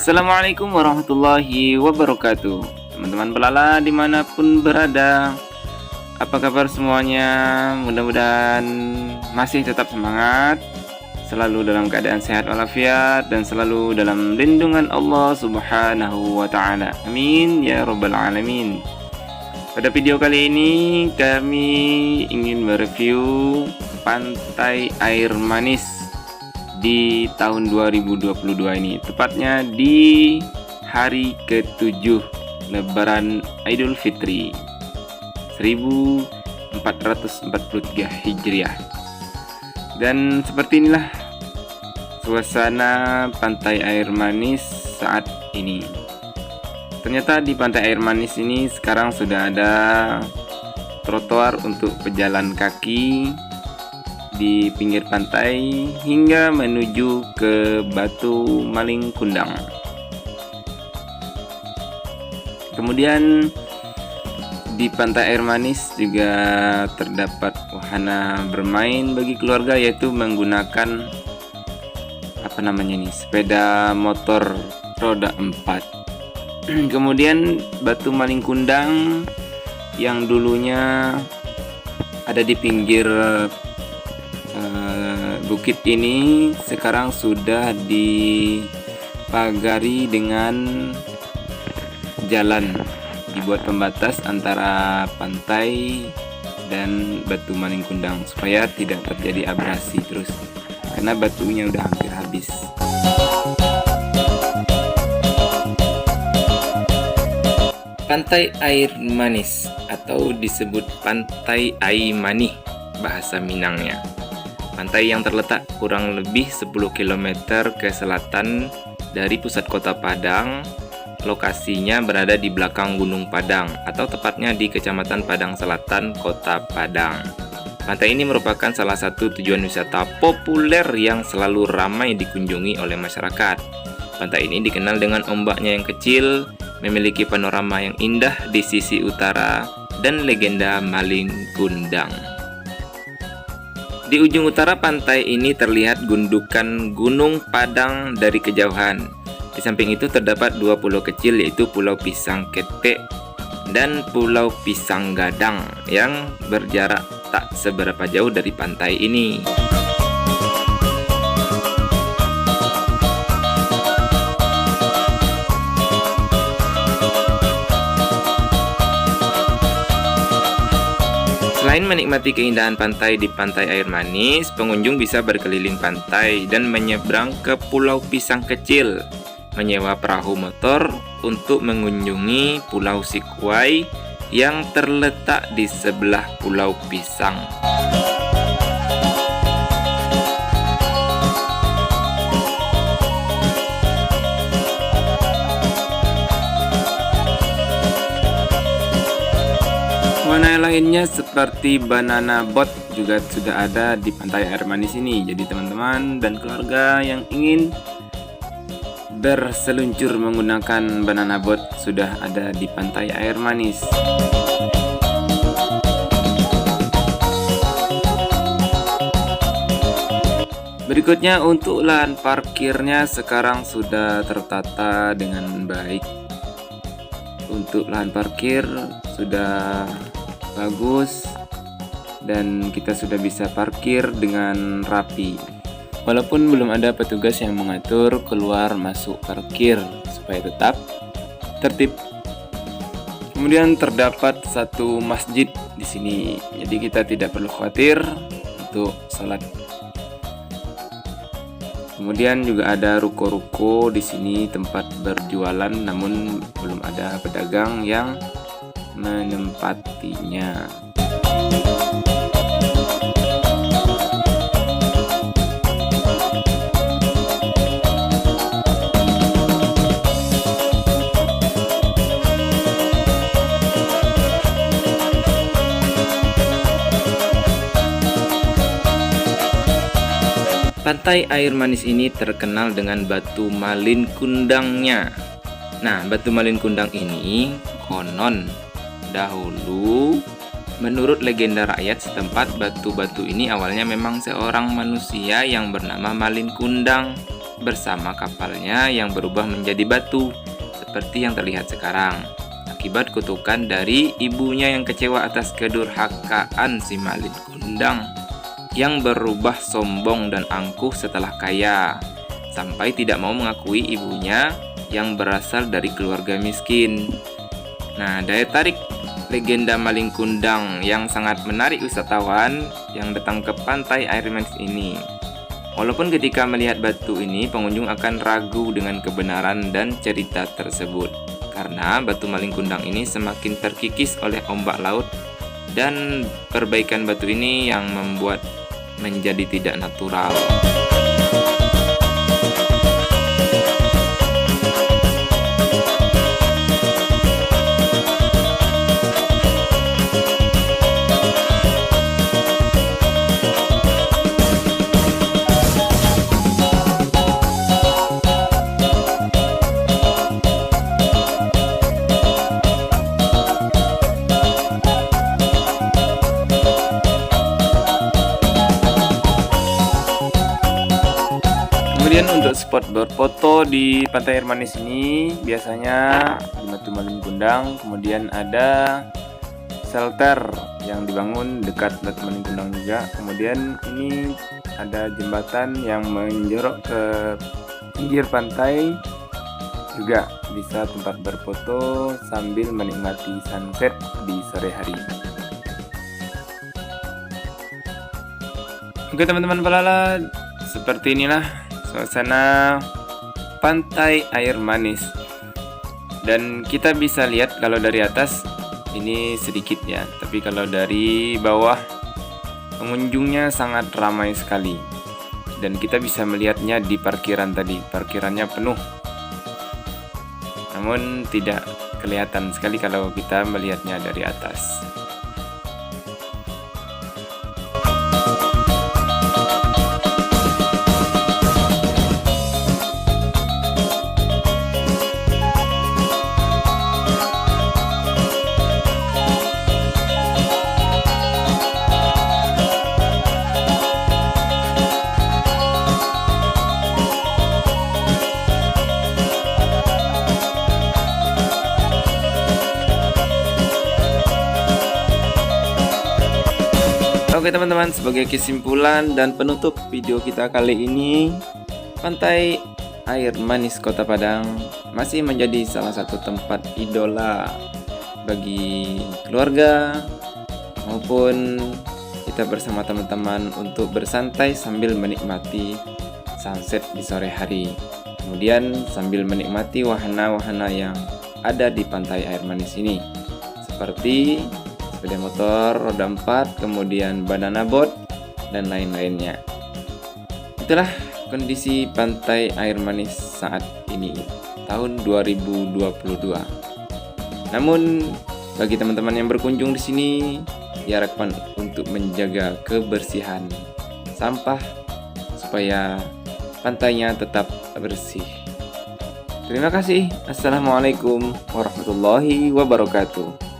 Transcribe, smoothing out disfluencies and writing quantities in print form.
Assalamualaikum warahmatullahi wabarakatuh. Teman-teman pelala dimanapun berada, apa kabar semuanya? Mudah-mudahan masih tetap semangat, selalu dalam keadaan sehat walafiat, dan selalu dalam lindungan Allah subhanahu wa ta'ala. Amin ya rabbal alamin. Pada video kali ini kami ingin mereview pantai air manis di tahun 2022 ini, tepatnya di hari ke-7 Lebaran Idul Fitri 1443 Hijriah. Dan seperti inilah suasana pantai air manis saat ini. Ternyata di pantai air manis ini sekarang sudah ada trotoar untuk pejalan kaki di pinggir pantai hingga menuju ke Batu Maling Kundang. Kemudian di pantai air manis juga terdapat wahana bermain bagi keluarga, yaitu menggunakan sepeda motor roda 4. Kemudian Batu Maling Kundang yang dulunya ada di pinggir bukit ini sekarang sudah dipagari dengan jalan, dibuat pembatas antara pantai dan Batu Maling Kundang supaya tidak terjadi abrasi terus karena batunya udah hampir habis. Pantai air manis atau disebut Pantai Ai Manih bahasa Minangnya. Pantai yang terletak kurang lebih 10 km ke selatan dari pusat kota Padang. Lokasinya berada di belakang Gunung Padang atau tepatnya di Kecamatan Padang Selatan, Kota Padang. Pantai ini merupakan salah satu tujuan wisata populer yang selalu ramai dikunjungi oleh masyarakat. Pantai ini dikenal dengan ombaknya yang kecil, memiliki panorama yang indah di sisi utara, dan legenda Maling Kundang. Di ujung utara pantai ini terlihat gundukan Gunung Padang dari kejauhan. Di samping itu terdapat dua pulau kecil, yaitu Pulau Pisang Ketek dan Pulau Pisang Gadang yang berjarak tak seberapa jauh dari pantai ini. Selain menikmati keindahan pantai di Pantai Air Manis, pengunjung bisa berkeliling pantai dan menyeberang ke Pulau Pisang Kecil, menyewa perahu motor untuk mengunjungi Pulau Sikuai yang terletak di sebelah Pulau Pisang. Wahana lainnya seperti banana boat juga sudah ada di Pantai Air Manis ini. Jadi teman-teman dan keluarga yang ingin berseluncur menggunakan banana boat sudah ada di Pantai Air Manis. Berikutnya untuk lahan parkirnya sekarang sudah tertata dengan baik. Untuk lahan parkir sudah bagus dan kita sudah bisa parkir dengan rapi. Walaupun belum ada petugas yang mengatur keluar masuk parkir supaya tetap tertib. Kemudian terdapat satu masjid di sini, jadi kita tidak perlu khawatir untuk sholat. Kemudian juga ada ruko-ruko di sini tempat berjualan, namun belum ada pedagang yang menempatinya. Pantai air manis ini terkenal dengan Batu Malin Kundangnya. Nah, Batu Malin Kundang ini konon dahulu menurut legenda rakyat setempat, batu-batu ini awalnya memang seorang manusia yang bernama Malin Kundang bersama kapalnya yang berubah menjadi batu, seperti yang terlihat sekarang. Akibat kutukan dari ibunya yang kecewa atas kedurhakaan si Malin Kundang, yang berubah sombong dan angkuh setelah kaya, sampai tidak mau mengakui ibunya yang berasal dari keluarga miskin. Nah, daya tarik legenda Malin Kundang yang sangat menarik wisatawan yang datang ke pantai air manis ini. Walaupun ketika melihat batu ini, pengunjung akan ragu dengan kebenaran dan cerita tersebut, karena batu Malin Kundang ini semakin terkikis oleh ombak laut, dan perbaikan batu ini yang membuat menjadi tidak natural. Kemudian untuk spot berfoto di pantai air manis ini biasanya di batu Malin Kundang, kemudian ada shelter yang dibangun dekat batu Malin Kundang juga. Kemudian ini ada jembatan yang menjorok ke pinggir pantai, juga bisa tempat berfoto sambil menikmati sunset di sore hari. Oke teman-teman pelala, seperti inilah suasana pantai air manis, dan kita bisa lihat kalau dari atas ini sedikit ya, tapi kalau dari bawah pengunjungnya sangat ramai sekali, dan kita bisa melihatnya di parkiran tadi, parkirannya penuh, namun tidak kelihatan sekali kalau kita melihatnya dari atas. Oke teman-teman, sebagai kesimpulan dan penutup video kita kali ini, pantai air manis Kota Padang masih menjadi salah satu tempat idola bagi keluarga maupun kita bersama teman-teman untuk bersantai sambil menikmati sunset di sore hari, kemudian sambil menikmati wahana-wahana yang ada di pantai air manis ini, seperti sepeda motor roda 4, kemudian banana boat, dan lain-lainnya. Itulah kondisi pantai air manis saat ini, tahun 2022. Namun, bagi teman-teman yang berkunjung di sini, diharapkan untuk menjaga kebersihan sampah supaya pantainya tetap bersih. Terima kasih. Assalamualaikum warahmatullahi wabarakatuh.